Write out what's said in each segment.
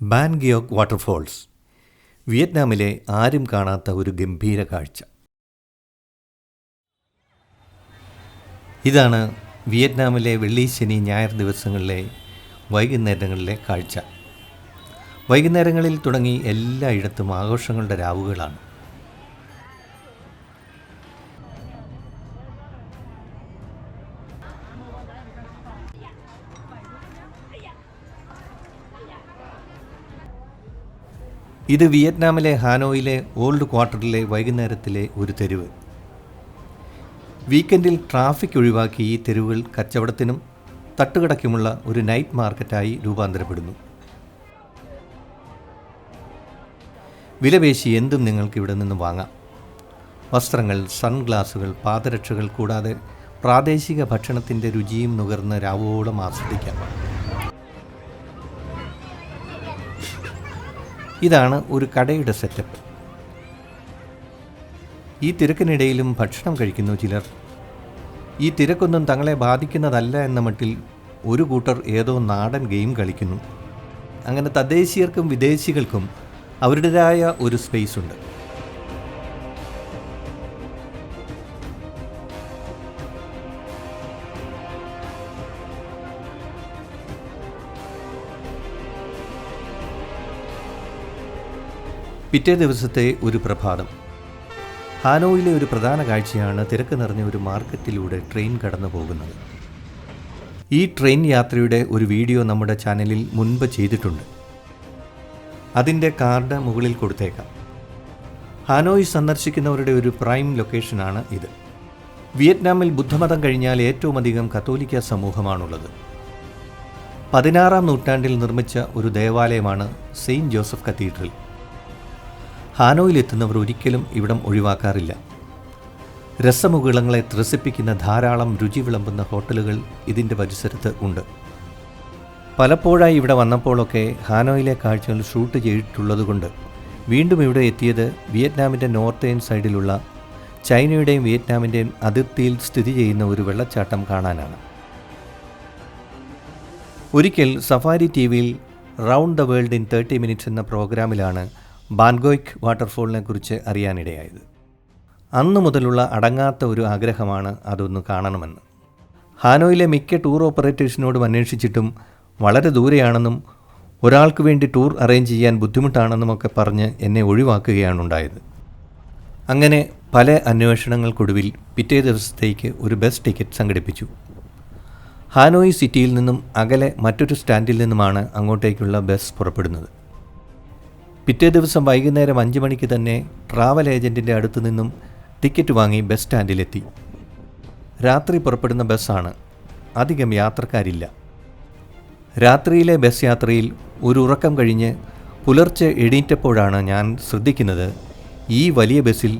Ban ഗിയോക് waterfalls, വിയറ്റ്നാമിലെ ആരും കാണാത്ത ഒരു ഗംഭീര കാഴ്ച. ഇതാണ് വിയറ്റ്നാമിലെ വെള്ളി, ശനി, ഞായർ ദിവസങ്ങളിലെ വൈകുന്നേരങ്ങളിലെ കാഴ്ച. വൈകുന്നേരങ്ങളിൽ തുടങ്ങി എല്ലായിടത്തും ആഘോഷങ്ങളുടെ രാവുകളാണ്. ഇത് വിയറ്റ്നാമിലെ ഹാനോയിലെ ഓൾഡ് ക്വാർട്ടറിലെ വൈകുന്നേരത്തിലെ ഒരു തെരുവ്. വീക്കെൻഡിൽ ട്രാഫിക് ഒഴിവാക്കി ഈ തെരുവുകൾ കച്ചവടത്തിനും തട്ടുകടയ്ക്കുമുള്ള ഒരു നൈറ്റ് മാർക്കറ്റായി രൂപാന്തരപ്പെടുന്നു. വിലപേശി എന്തും നിങ്ങൾക്ക് ഇവിടെ നിന്ന് വാങ്ങാം. വസ്ത്രങ്ങൾ, സൺഗ്ലാസുകൾ, പാദരക്ഷകൾ കൂടാതെ പ്രാദേശിക ഭക്ഷണത്തിൻ്റെ രുചിയും നുകർന്ന് രാവോളം ആസ്വദിക്കാം. ഇതാണ് ഒരു കടയുടെ സെറ്റപ്പ്. ഈ തിരക്കിനിടയിലും ഭക്ഷണം കഴിക്കുന്നു ചിലർ. ഈ തിരക്കൊന്നും തങ്ങളെ ബാധിക്കുന്നതല്ല എന്ന മട്ടിൽ ഒരു കൂട്ടർ ഏതോ നാടൻ ഗെയിം കളിക്കുന്നു. അങ്ങനെ തദ്ദേശീയർക്കും വിദേശികൾക്കും അവരുടേതായ ഒരു സ്പേസ് ഉണ്ട്. പിറ്റേ ദിവസത്തെ ഒരു പ്രഭാതം. ഹാനോയിലെ ഒരു പ്രധാന കാഴ്ചയാണ് തിരക്ക് നിറഞ്ഞ ഒരു മാർക്കറ്റിലൂടെ ട്രെയിൻ കടന്നു പോകുന്നത്. ഈ ട്രെയിൻ യാത്രയുടെ ഒരു വീഡിയോ നമ്മുടെ ചാനലിൽ മുൻപ് ചെയ്തിട്ടുണ്ട്. അതിൻ്റെ കാർഡ് മുകളിൽ കൊടുത്തേക്കാം. ഹാനോയ് സന്ദർശിക്കുന്നവരുടെ ഒരു പ്രൈം ലൊക്കേഷനാണ് ഇത്. വിയറ്റ്നാമിൽ ബുദ്ധമതം കഴിഞ്ഞാൽ ഏറ്റവും അധികം കത്തോലിക്ക സമൂഹമാണുള്ളത്. 16-ാം നൂറ്റാണ്ടിൽ നിർമ്മിച്ച ഒരു ദേവാലയമാണ് സെയിൻറ്റ് ജോസഫ് കത്തീഡ്രൽ. ഹാനോയിലെത്തുന്നവർ ഒരിക്കലും ഇവിടം ഒഴിവാക്കാറില്ല. രസമുകുളങ്ങളെ ത്രസിപ്പിക്കുന്ന ധാരാളം രുചി വിളമ്പുന്ന ഹോട്ടലുകൾ ഇതിൻ്റെ പരിസരത്ത് ഉണ്ട്. പലപ്പോഴായി ഇവിടെ വന്നപ്പോഴൊക്കെ ഹാനോയിലെ കാഴ്ചകൾ ഷൂട്ട് ചെയ്തിട്ടുള്ളതുകൊണ്ട് വീണ്ടും ഇവിടെ എത്തിയത് വിയറ്റ്നാമിൻ്റെ നോർത്തേൺ സൈഡിലുള്ള ചൈനയുടെയും വിയറ്റ്നാമിൻ്റെയും അതിർത്തിയിൽ സ്ഥിതി ചെയ്യുന്ന ഒരു വെള്ളച്ചാട്ടം കാണാനാണ്. ഒരിക്കൽ സഫാരി ടി-വിയിൽ round the world in 30 minutes എന്ന പ്രോഗ്രാമിലാണ് ബാൻ ഗിയോക് വാട്ടർഫോളിനെ കുറിച്ച് അറിയാനിടയായത്. അന്നു മുതലുള്ള അടങ്ങാത്ത ഒരു ആഗ്രഹമാണ് അതൊന്ന് കാണണമെന്ന്. ഹാനോയിലെ മിക്ക ടൂർ ഓപ്പറേറ്റേഴ്സിനോടും അന്വേഷിച്ചിട്ടും വളരെ ദൂരെയാണെന്നും ഒരാൾക്ക് വേണ്ടി ടൂർ അറേഞ്ച് ചെയ്യാൻ ബുദ്ധിമുട്ടാണെന്നുമൊക്കെ പറഞ്ഞ് എന്നെ ഒഴിവാക്കുകയാണുണ്ടായത്. അങ്ങനെ പല അന്വേഷണങ്ങൾക്കൊടുവിൽ പിറ്റേ ദിവസത്തേക്ക് ഒരു ബസ് ടിക്കറ്റ് സംഘടിപ്പിച്ചു. ഹാനോയ് സിറ്റിയിൽ നിന്നും അകലെ മറ്റൊരു സ്റ്റാൻഡിൽ നിന്നുമാണ് അങ്ങോട്ടേക്കുള്ള ബസ് പുറപ്പെടുന്നത്. പിറ്റേ ദിവസം വൈകുന്നേരം 5 മണിക്ക് തന്നെ ട്രാവൽ ഏജൻറ്റിൻ്റെ അടുത്തു നിന്നും ടിക്കറ്റ് വാങ്ങി ബസ് സ്റ്റാൻഡിലെത്തി. രാത്രി പുറപ്പെടുന്ന ബസ്സാണ്. അധികം യാത്രക്കാരില്ല. രാത്രിയിലെ ബസ് യാത്രയിൽ ഒരു ഉറക്കം കഴിഞ്ഞ് പുലർച്ചെ എണീറ്റപ്പോഴാണ് ഞാൻ ശ്രദ്ധിക്കുന്നത്, ഈ വലിയ ബസ്സിൽ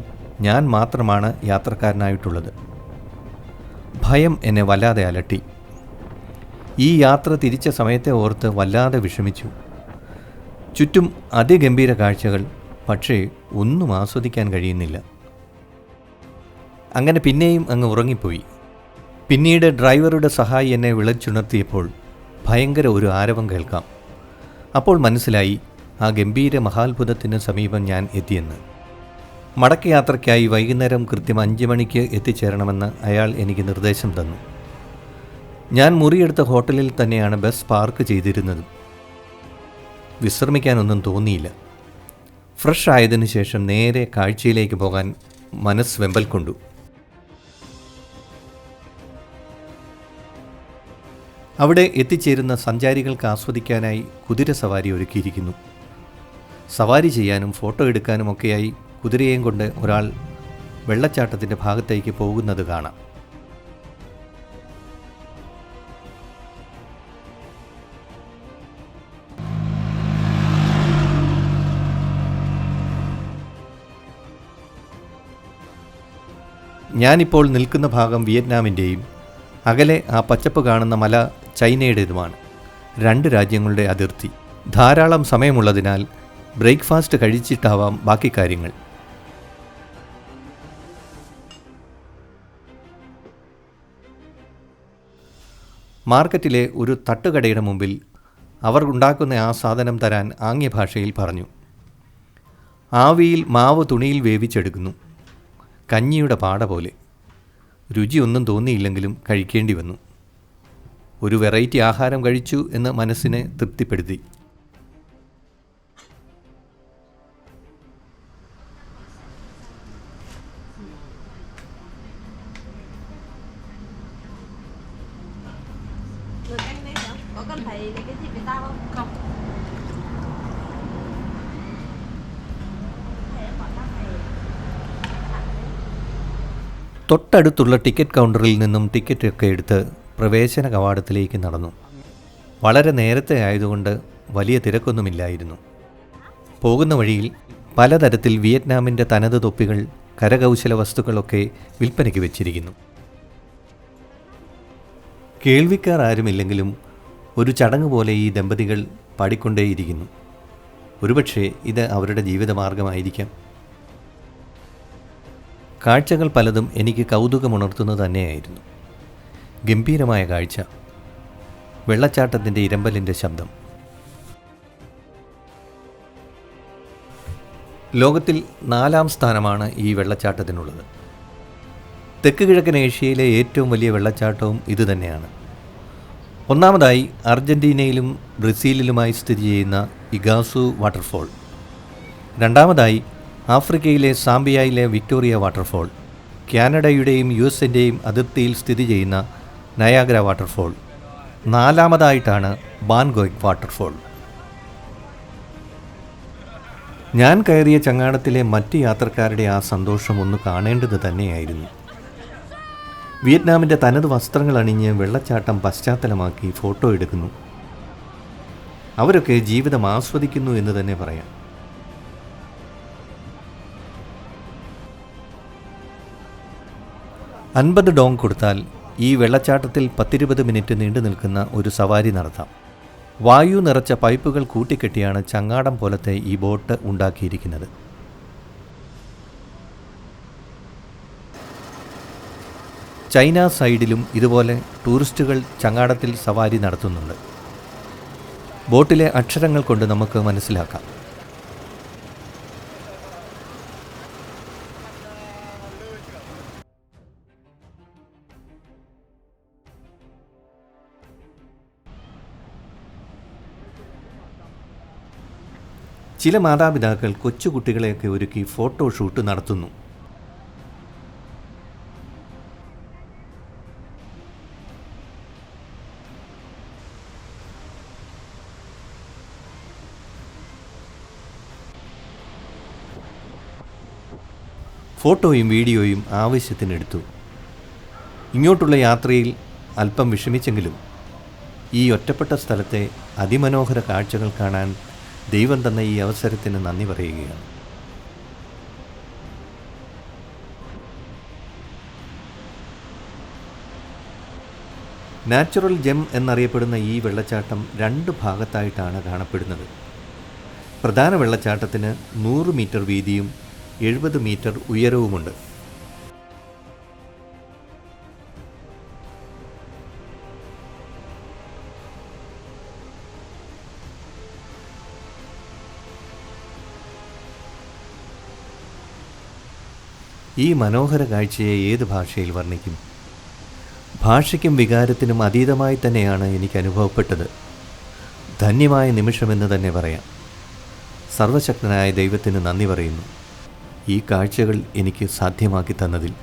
ഞാൻ മാത്രമാണ് യാത്രക്കാരനായിട്ടുള്ളത്. ഭയം എന്നെ വല്ലാതെ അലട്ടി. ഈ യാത്ര തിരിച്ച സമയത്തെ ഓർത്ത് വല്ലാതെ വിഷമിച്ചു. ചുറ്റും അതിഗംഭീര കാഴ്ചകൾ, പക്ഷേ ഒന്നും ആസ്വദിക്കാൻ കഴിയുന്നില്ല. അങ്ങനെ പിന്നെയും അങ്ങ് ഉറങ്ങിപ്പോയി. പിന്നീട് ഡ്രൈവറുടെ സഹായി എന്നെ വിളിച്ചുണർത്തിയപ്പോൾ ഭയങ്കര ഒരു ആരവം കേൾക്കാം. അപ്പോൾ മനസ്സിലായി ആ ഗംഭീര മഹാത്ഭുതത്തിന് സമീപം ഞാൻ എത്തിയെന്ന്. മടക്കയാത്രയ്ക്കായി വൈകുന്നേരം കൃത്യം 5 മണിക്ക് എത്തിച്ചേരണമെന്ന് അയാൾ എനിക്ക് നിർദ്ദേശം തന്നു. ഞാൻ മുറിയെടുത്ത ഹോട്ടലിൽ തന്നെയാണ് ബസ് പാർക്ക് ചെയ്തിരുന്നത്. വിശ്രമിക്കാനൊന്നും തോന്നിയില്ല. ഫ്രഷ് ആയതിനു ശേഷം നേരെ കാഴ്ചയിലേക്ക് പോകാൻ മനസ്സ് വെമ്പൽ കൊണ്ടു. അവിടെ എത്തിച്ചേരുന്ന സഞ്ചാരികൾക്ക് ആസ്വദിക്കാനായി കുതിര സവാരി ഒരുക്കിയിരിക്കുന്നു. സവാരി ചെയ്യാനും ഫോട്ടോ എടുക്കാനുമൊക്കെയായി കുതിരയെയും കൊണ്ട് ഒരാൾ വെള്ളച്ചാട്ടത്തിൻ്റെ ഭാഗത്തേക്ക് പോകുന്നത് കാണാം. ഞാനിപ്പോൾ നിൽക്കുന്ന ഭാഗം വിയറ്റ്നാമിൻ്റെയും അകലെ ആ പച്ചപ്പ് കാണുന്ന മല ചൈനയുടേതുമാണ്. 2 രാജ്യങ്ങളുടെ അതിർത്തി. ധാരാളം സമയമുള്ളതിനാൽ ബ്രേക്ക്ഫാസ്റ്റ് കഴിച്ചിട്ടാവാം ബാക്കി കാര്യങ്ങൾ. മാർക്കറ്റിലെ ഒരു തട്ടുകടയുടെ മുമ്പിൽ അവർ ഉണ്ടാക്കുന്ന ആ സാധനം തരാൻ ആംഗ്യഭാഷയിൽ പറഞ്ഞു. ആവിയിൽ മാവ് തുണിയിൽ വേവിച്ചെടുക്കുന്നു. കഞ്ഞിയുടെ പാട പോലെ. രുചിയൊന്നും തോന്നിയില്ലെങ്കിലും കഴിക്കേണ്ടി വന്നു. ഒരു വെറൈറ്റി ആഹാരം കഴിച്ചു എന്ന് മനസ്സിനെ തൃപ്തിപ്പെടുത്തി. തൊട്ടടുത്തുള്ള ടിക്കറ്റ് കൗണ്ടറിൽ നിന്നും ടിക്കറ്റൊക്കെ എടുത്ത് പ്രവേശന കവാടത്തിലേക്ക് നടന്നു. വളരെ നേരത്തെ ആയതുകൊണ്ട് വലിയ തിരക്കൊന്നുമില്ലായിരുന്നു. പോകുന്ന വഴിയിൽ പലതരത്തിൽ വിയറ്റ്നാമിൻ്റെ തനത് തൊപ്പികൾ, കരകൗശല വസ്തുക്കളൊക്കെ വിൽപ്പനയ്ക്ക് വെച്ചിരിക്കുന്നു. കേൾവിക്കാർ ആരുമില്ലെങ്കിലും ഒരു ചടങ്ങ് പോലെ ഈ ദമ്പതികൾ പാടിക്കൊണ്ടേയിരിക്കുന്നു. ഒരുപക്ഷെ ഇത് അവരുടെ ജീവിതമാർഗമായിരിക്കാം. കാഴ്ചകൾ പലതും എനിക്ക് കൗതുകമുണർത്തുന്നത് തന്നെയായിരുന്നു. ഗംഭീരമായ കാഴ്ച. വെള്ളച്ചാട്ടത്തിൻ്റെ ഇരമ്പലിൻ്റെ ശബ്ദം. ലോകത്തിൽ 4ാം സ്ഥാനമാണ് ഈ വെള്ളച്ചാട്ടത്തിനുള്ളത്. തെക്ക് കിഴക്കൻ ഏഷ്യയിലെ ഏറ്റവും വലിയ വെള്ളച്ചാട്ടവും ഇതുതന്നെയാണ്. ഒന്നാമതായി അർജൻറ്റീനയിലും ബ്രസീലിലുമായി സ്ഥിതി ചെയ്യുന്ന ഇഗാസു വാട്ടർഫോൾ. രണ്ടാമതായി ആഫ്രിക്കയിലെ സാംബിയയിലെ വിക്ടോറിയ വാട്ടർഫോൾ. കാനഡയുടെയും യുഎസിൻ്റെയും അതിർത്തിയിൽ സ്ഥിതി ചെയ്യുന്ന നയാഗ്ര വാട്ടർഫോൾ. 4ാമതായിട്ടാണ് ബാൻഗോയ് വാട്ടർഫോൾ. ഞാൻ കയറിയ ചങ്ങാടത്തിലെ മറ്റ് യാത്രക്കാരുടെ ആ സന്തോഷം ഒന്ന് കാണേണ്ടത് തന്നെയായിരുന്നു. വിയറ്റ്നാമിൻ്റെ തനത് വസ്ത്രങ്ങൾ അണിഞ്ഞ് വെള്ളച്ചാട്ടം പശ്ചാത്തലമാക്കി ഫോട്ടോ എടുക്കുന്നു. അവരൊക്കെ ജീവിതം ആസ്വദിക്കുന്നു എന്ന് തന്നെ പറയാം. $50 കൊടുത്താൽ ഈ വെള്ളച്ചാട്ടത്തിൽ 10-20 മിനിറ്റ് നീണ്ടു നിൽക്കുന്ന ഒരു സവാരി നടത്താം. വായു നിറച്ച പൈപ്പുകൾ കൂട്ടിക്കെട്ടിയാണ് ചങ്ങാടം പോലത്തെ ഈ ബോട്ട് ഉണ്ടാക്കിയിരിക്കുന്നത്. ചൈന സൈഡിലും ഇതുപോലെ ടൂറിസ്റ്റുകൾ ചങ്ങാടത്തിൽ സവാരി നടത്തുന്നുണ്ട്. ബോട്ടിലെ അക്ഷരങ്ങൾ കൊണ്ട് നമുക്ക് മനസ്സിലാക്കാം. ചില മാതാപിതാക്കൾ കൊച്ചുകുട്ടികളെയൊക്കെ ഒരുക്കി ഫോട്ടോഷൂട്ട് നടത്തുന്നു. ഫോട്ടോയും വീഡിയോയും ആവശ്യത്തിനെടുത്തു. ഇങ്ങോട്ടുള്ള യാത്രയിൽ അല്പം വിഷമിച്ചെങ്കിലും ഈ ഒറ്റപ്പെട്ട സ്ഥലത്തെ അതിമനോഹര കാഴ്ചകൾ കാണാൻ ദൈവം തന്ന ഈ അവസരത്തിന് നന്ദി പറയുകയാണ്. നാച്ചുറൽ ജെം എന്നറിയപ്പെടുന്ന ഈ വെള്ളച്ചാട്ടം 2 ഭാഗത്തായിട്ടാണ് കാണപ്പെടുന്നത്. പ്രധാന വെള്ളച്ചാട്ടത്തിന് 100 മീറ്റർ വീതിയും 70 മീറ്റർ ഉയരവുമുണ്ട്. ഈ മനോഹര കാഴ്ചയെ ഏത് ഭാഷയിൽ വർണ്ണിക്കും? ഭാഷയ്ക്കും വികാരത്തിനും അതീതമായി തന്നെയാണ് എനിക്ക് അനുഭവപ്പെട്ടത്. ധന്യമായ നിമിഷമെന്ന് തന്നെ പറയാം. സർവശക്തനായ ദൈവത്തിന് നന്ദി പറയുന്നു ഈ കാഴ്ചകൾ എനിക്ക് സാധ്യമാക്കി തന്നതിൽ.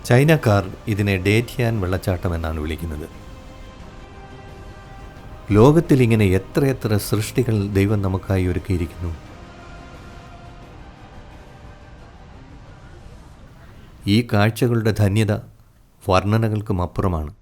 ചൈനക്കാർ ഇതിനെ ഡേറ്റിയാൻ വെള്ളച്ചാട്ടം എന്നാണ് വിളിക്കുന്നത്. ലോകത്തിൽ ഇങ്ങനെ എത്രയെത്ര സൃഷ്ടികൾ ദൈവം നമുക്കായി ഒരുക്കിയിരിക്കുന്നു. ഈ കാഴ്ചകളുടെ ധന്യത വർണ്ണനകൾക്കും അപ്പുറമാണ്.